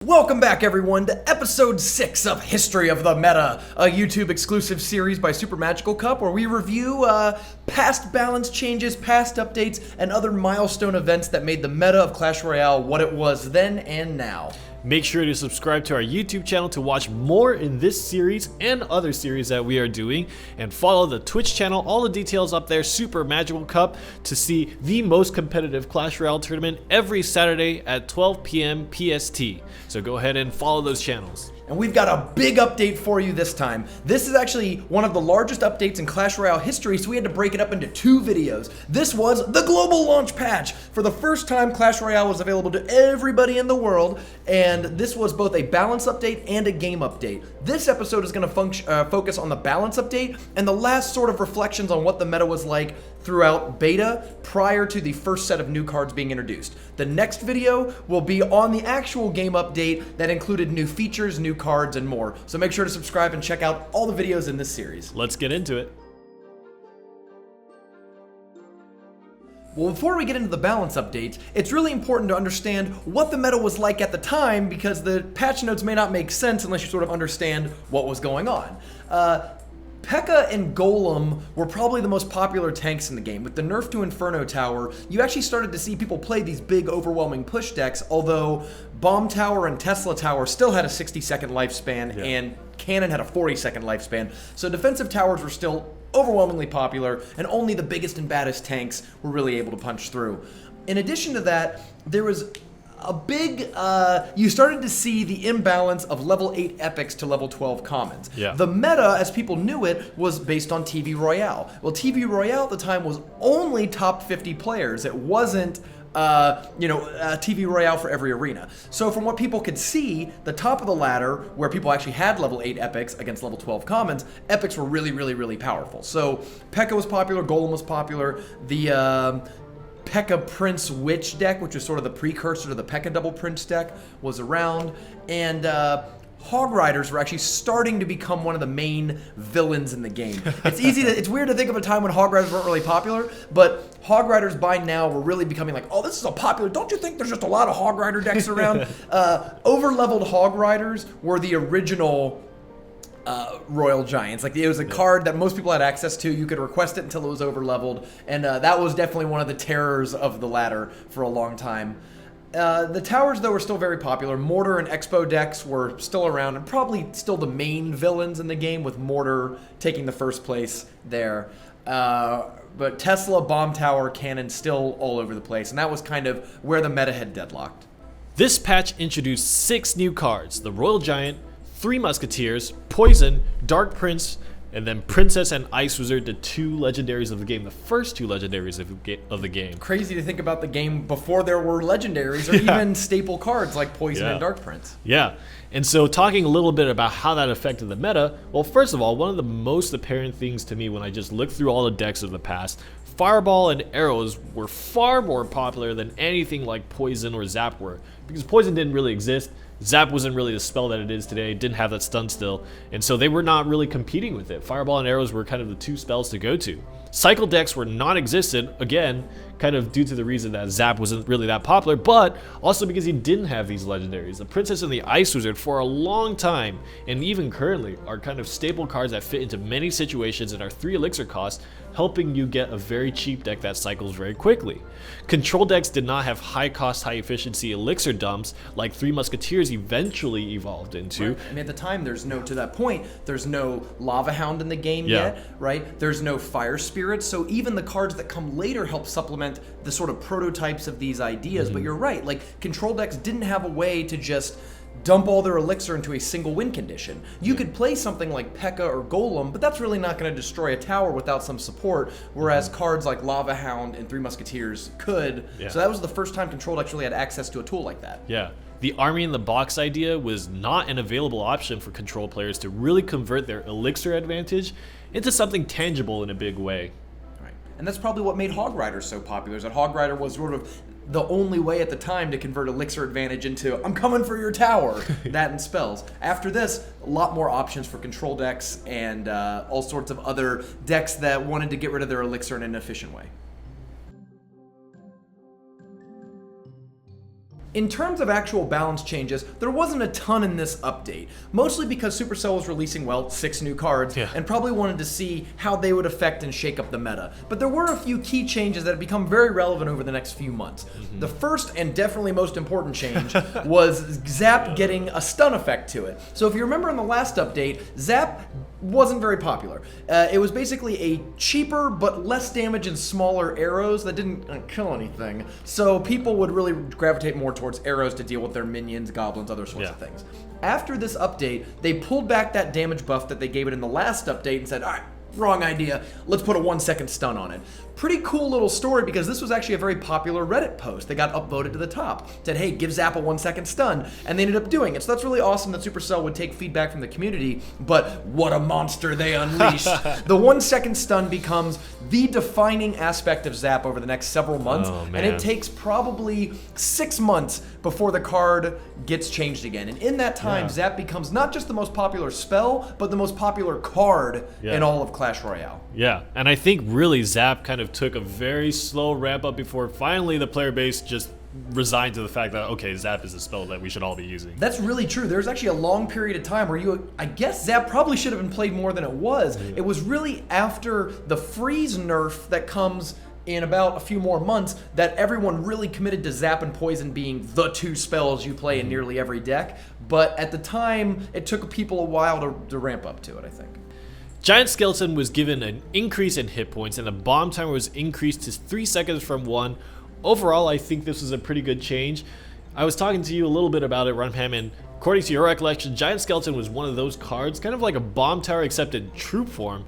Welcome back, everyone, to episode 6 of History of the Meta, a YouTube exclusive series by SuperMagicalCup where we review past balance changes, past updates, and other milestone events that made the meta of Clash Royale what it was then and now. Make sure to subscribe to our YouTube channel to watch more in this series and other series that we are doing, and follow the Twitch channel, all the details up there, Super Magical Cup, to see the most competitive Clash Royale tournament every Saturday at 12 p.m. PST. So go ahead and follow those channels. And we've got a big update for you this time. This is actually one of the largest updates in Clash Royale history, so we had to break it up into 2 videos. This was the global launch patch. For the first time, Clash Royale was available to everybody in the world, and this was both a balance update and a game update. This episode is going to focus on the balance update and the last sort of reflections on what the meta was like throughout beta prior to the first set of new cards being introduced. The next video will be on the actual game update that included new features, new cards, and more. So make sure to subscribe and check out all the videos in this series. Let's get into it. Well, before we get into the balance updates, it's really important to understand what the meta was like at the time, because the patch notes may not make sense unless you sort of understand what was going on. P.E.K.K.A. and Golem were probably the most popular tanks in the game. With the nerf to Inferno Tower, you actually started to see people play these big, overwhelming push decks, although Bomb Tower and Tesla Tower still had a 60-second lifespan, and Cannon had a 40-second lifespan. So defensive towers were still overwhelmingly popular, and only the biggest and baddest tanks were really able to punch through. In addition to that, there was a big, you started to see the imbalance of level 8 epics to level 12 commons. Yeah. The meta, as people knew it, was based on TV Royale. Well, TV Royale at the time was only top 50 players. It wasn't, TV Royale for every arena. So from what people could see, the top of the ladder, where people actually had level 8 epics against level 12 commons, epics were really, really, really powerful. So P.E.K.K.A. was popular, Golem was popular, the P.E.K.K.A. Prince Witch deck, which was sort of the precursor to the P.E.K.K.A. Double Prince deck, was around, and Hog Riders were actually starting to become one of the main villains in the game. It's weird to think of a time when Hog Riders weren't really popular, but Hog Riders by now were really becoming like, oh, this is a popular, don't you think there's just a lot of Hog Rider decks around? Over-leveled Hog Riders were the original Royal Giants. Like, it was a card that most people had access to. You could request it until it was over leveled, and that was definitely one of the terrors of the ladder for a long time. The towers, though, were still very popular. Mortar and Expo decks were still around, and probably still the main villains in the game, with Mortar taking the first place there. But Tesla, Bomb Tower, Cannon still all over the place, and that was kind of where the meta had deadlocked. This patch introduced 6 new cards: the Royal Giant, 3 Musketeers, Poison, Dark Prince, and then Princess and Ice Wizard, the 2 legendaries of the game, the first 2 legendaries of the game. Crazy to think about the game before there were legendaries or even staple cards like Poison and Dark Prince. Yeah, and so talking a little bit about how that affected the meta, well, first of all, one of the most apparent things to me when I just looked through all the decks of the past, Fireball and Arrows were far more popular than anything like Poison or Zap were, because Poison didn't really exist. Zap wasn't really the spell that it is today, it didn't have that stun still, and so they were not really competing with it. Fireball and Arrows were kind of the 2 spells to go to. Cycle decks were non-existent, again, kind of due to the reason that Zap wasn't really that popular, but also because he didn't have these legendaries. The Princess and the Ice Wizard for a long time, and even currently, are kind of staple cards that fit into many situations and are 3 elixir costs, helping you get a very cheap deck that cycles very quickly. Control decks did not have high cost, high efficiency elixir dumps like 3 Musketeers eventually evolved into. Right. I mean, at the time, there's no Lava Hound in the game yet, right? There's no Fire Spirits, so even the cards that come later help supplement the sort of prototypes of these ideas. But you're right, like, control decks didn't have a way to just dump all their elixir into a single win condition. You could play something like P.E.K.K.A. or Golem, but that's really not going to destroy a tower without some support, whereas cards like Lava Hound and 3 Musketeers could. So that was the first time control decks really had access to a tool like that. Yeah. The army in the box idea was not an available option for control players to really convert their elixir advantage into something tangible in a big way. Right. And that's probably what made Hog Rider so popular, is that Hog Rider was sort of the only way at the time to convert elixir advantage into, I'm coming for your tower, that and spells. After this, a lot more options for control decks and all sorts of other decks that wanted to get rid of their elixir in an efficient way. In terms of actual balance changes, there wasn't a ton in this update, mostly because Supercell was releasing, well, 6 new cards, and probably wanted to see how they would affect and shake up the meta. But there were a few key changes that have become very relevant over the next few months. The first and definitely most important change was Zap getting a stun effect to it. So if you remember in the last update, Zap wasn't very popular. It was basically a cheaper but less damage and smaller arrows that didn't kill anything. So people would really gravitate more towards arrows to deal with their minions, goblins, other sorts of things. After this update, they pulled back that damage buff that they gave it in the last update and said, all right, wrong idea, let's put a 1-second stun on it. Pretty cool little story, because this was actually a very popular Reddit post that got upvoted to the top. Said, hey, give Zap a 1-second stun, and they ended up doing it. So that's really awesome that Supercell would take feedback from the community, but what a monster they unleashed. The 1-second stun becomes the defining aspect of Zap over the next several months, and it takes probably 6 months before the card gets changed again. And in that time, Zap becomes not just the most popular spell, but the most popular card in all of Clash Royale. Yeah, and I think really Zap kind of took a very slow ramp up before finally the player base just resigned to the fact that, okay, Zap is a spell that we should all be using. That's really true. There's actually a long period of time where I guess Zap probably should have been played more than it was. It was really after the freeze nerf that comes in about a few more months that everyone really committed to Zap and Poison being the 2 spells you play in nearly every deck. But at the time, it took people a while to ramp up to it, I think. Giant Skeleton was given an increase in hit points, and the bomb timer was increased to 3 seconds from 1. Overall, I think this was a pretty good change. I was talking to you a little bit about it, Runham, and according to your recollection, Giant Skeleton was one of those cards, kind of like a bomb tower except in troop form,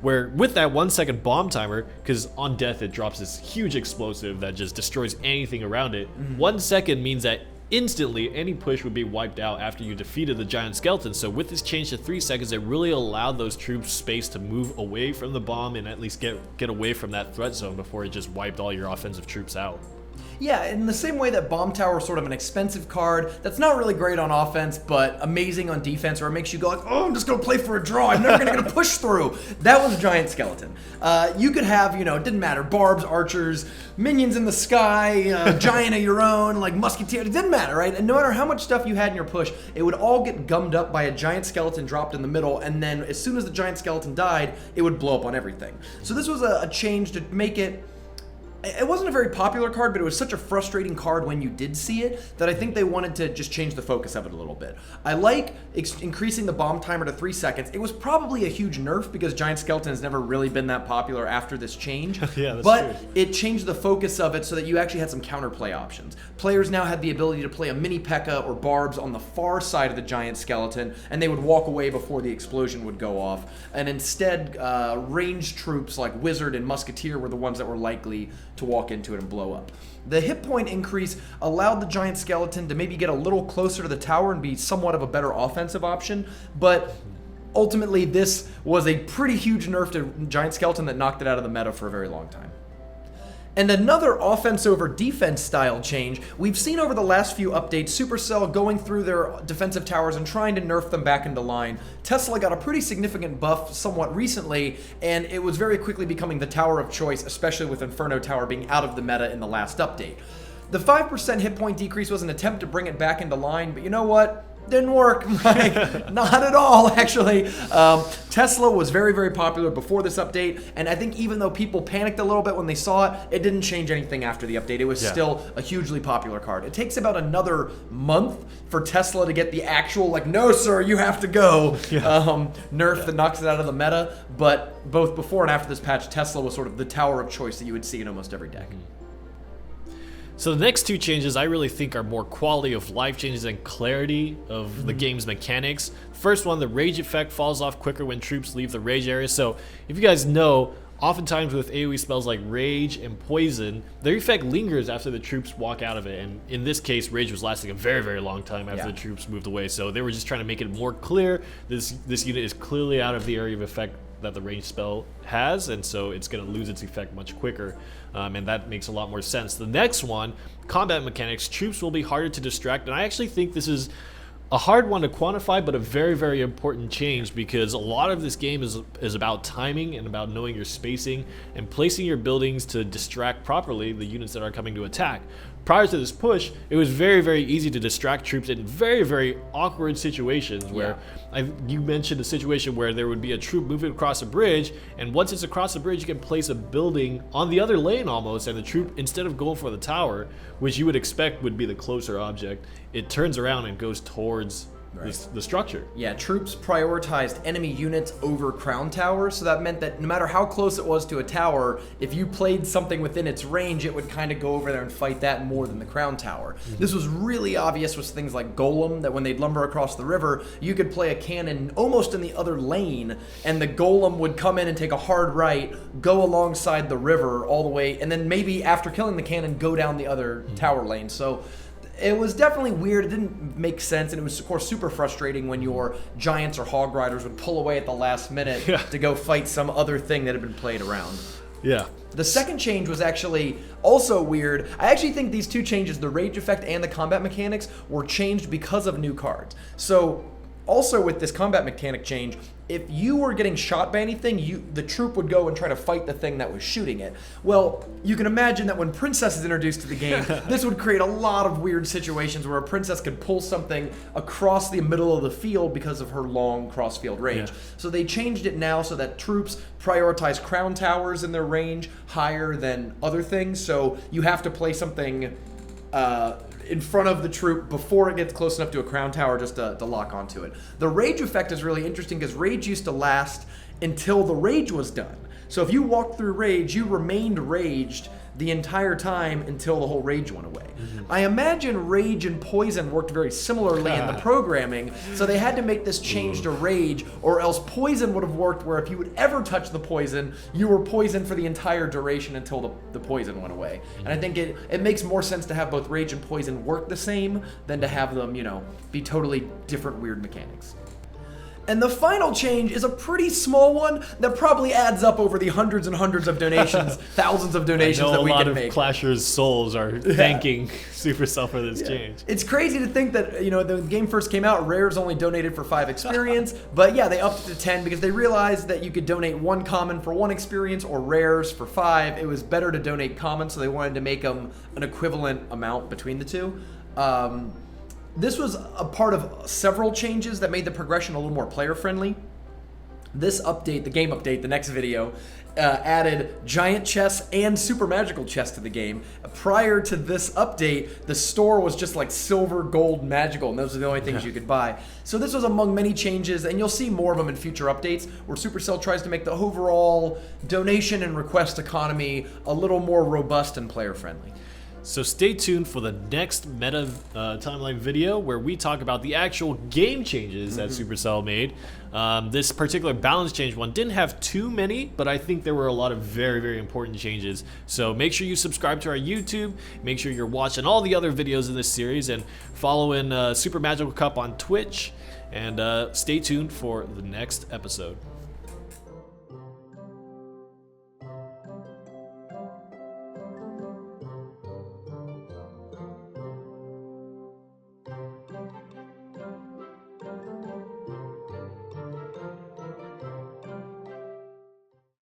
where with that 1-second bomb timer, because on death it drops this huge explosive that just destroys anything around it, 1 second means that instantly any push would be wiped out after you defeated the Giant Skeleton. So with this change to 3 seconds, it really allowed those troops space to move away from the bomb and at least get away from that threat zone before it just wiped all your offensive troops out. Yeah, in the same way that Bomb Tower is sort of an expensive card that's not really great on offense, but amazing on defense, or it makes you go like, oh, I'm just going to play for a draw. I'm never going to push through. That was Giant Skeleton. You could have, it didn't matter, barbs, archers, minions in the sky, giant of your own, like musketeer. It didn't matter, right? And no matter how much stuff you had in your push, it would all get gummed up by a Giant Skeleton dropped in the middle, and then as soon as the Giant Skeleton died, it would blow up on everything. So this was a change to make it. It wasn't a very popular card, but it was such a frustrating card when you did see it that I think they wanted to just change the focus of it a little bit. I like increasing the bomb timer to 3 seconds. It was probably a huge nerf because Giant Skeleton has never really been that popular after this change. Yeah, that's but true. It changed the focus of it so that you actually had some counterplay options. Players now had the ability to play a mini P.E.K.K.A. or barbs on the far side of the Giant Skeleton, and they would walk away before the explosion would go off. And instead, ranged troops like Wizard and Musketeer were the ones that were likely to walk into it and blow up. The hit point increase allowed the Giant Skeleton to maybe get a little closer to the tower and be somewhat of a better offensive option, but ultimately this was a pretty huge nerf to Giant Skeleton that knocked it out of the meta for a very long time. And another offense over defense style change, we've seen over the last few updates Supercell going through their defensive towers and trying to nerf them back into line. Tesla got a pretty significant buff somewhat recently, and it was very quickly becoming the tower of choice, especially with Inferno Tower being out of the meta in the last update. The 5% hit point decrease was an attempt to bring it back into line, but you know what? Didn't work. Not at all, actually. Tesla was very, very popular before this update, and I think even though people panicked a little bit when they saw it, it didn't change anything after the update. It was still a hugely popular card. It takes about another month for Tesla to get the actual, like, no, sir, you have to go nerf that knocks it out of the meta, but both before and after this patch, Tesla was sort of the tower of choice that you would see in almost every deck. So the next two changes I really think are more quality of life changes and clarity of the game's mechanics. First one, the rage effect falls off quicker when troops leave the rage area. So if you guys know, oftentimes with AoE spells like rage and poison, their effect lingers after the troops walk out of it. And in this case, rage was lasting a very, very long time after the troops moved away. So they were just trying to make it more clear. This unit is clearly out of the area of effect that the range spell has, and so it's going to lose its effect much quicker, and that makes a lot more sense. The next one, combat mechanics, troops will be harder to distract, and I actually think this is a hard one to quantify, but a very, very important change, because a lot of this game is about timing and about knowing your spacing and placing your buildings to distract properly the units that are coming to attack. prior to this push, it was very, very easy to distract troops in very, very awkward situations where you mentioned a situation where there would be a troop moving across a bridge, and once it's across the bridge, you can place a building on the other lane almost, and the troop, instead of going for the tower, which you would expect would be the closer object, it turns around and goes towards the structure. Yeah, troops prioritized enemy units over crown towers, so that meant that no matter how close it was to a tower, if you played something within its range, it would kind of go over there and fight that more than the crown tower. This was really obvious with things like Golem, that when they'd lumber across the river, you could play a cannon almost in the other lane, and the Golem would come in and take a hard right, go alongside the river all the way, and then maybe after killing the cannon, go down the other tower lane. So it was definitely weird. It didn't make sense, and it was, of course, super frustrating when your giants or hog riders would pull away at the last minute to go fight some other thing that had been played around. Yeah. The second change was actually also weird. I actually think these two changes, the rage effect and the combat mechanics, were changed because of new cards. So also with this combat mechanic change, if you were getting shot by anything, the troop would go and try to fight the thing that was shooting it. Well, you can imagine that when Princess is introduced to the game, this would create a lot of weird situations where a princess could pull something across the middle of the field because of her long cross-field range. Yeah. So they changed it now so that troops prioritize crown towers in their range higher than other things. So you have to play something in front of the troop before it gets close enough to a crown tower just to lock onto it. The rage effect is really interesting because rage used to last until the rage was done. So if you walked through rage, you remained raged the entire time until the whole rage went away. I imagine rage and poison worked very similarly in the programming, so they had to make this change to rage, or else poison would have worked where if you would ever touch the poison, you were poisoned for the entire duration until the poison went away. And I think it makes more sense to have both rage and poison work the same than to have them, be totally different weird mechanics. And the final change is a pretty small one that probably adds up over the hundreds and hundreds of donations, thousands of donations that we can make. A lot of Clashers' souls are thanking Supercell for this change. It's crazy to think that, the game first came out, Rares only donated for 5 experience, but yeah, they upped it to 10 because they realized that you could donate 1 common for 1 experience or Rares for 5. It was better to donate common, so they wanted to make them an equivalent amount between the two. This was a part of several changes that made the progression a little more player-friendly. This update, the game update, the next video, added giant chests and super magical chests to the game. Prior to this update, the store was just like silver, gold, magical, and those are the only things you could buy. So this was among many changes, and you'll see more of them in future updates, where Supercell tries to make the overall donation and request economy a little more robust and player-friendly. So stay tuned for the next meta timeline video where we talk about the actual game changes that Supercell made. This particular balance change one didn't have too many, but I think there were a lot of very, very important changes. So make sure you subscribe to our YouTube, make sure you're watching all the other videos in this series, and following SuperMagicalCup on Twitch, and stay tuned for the next episode.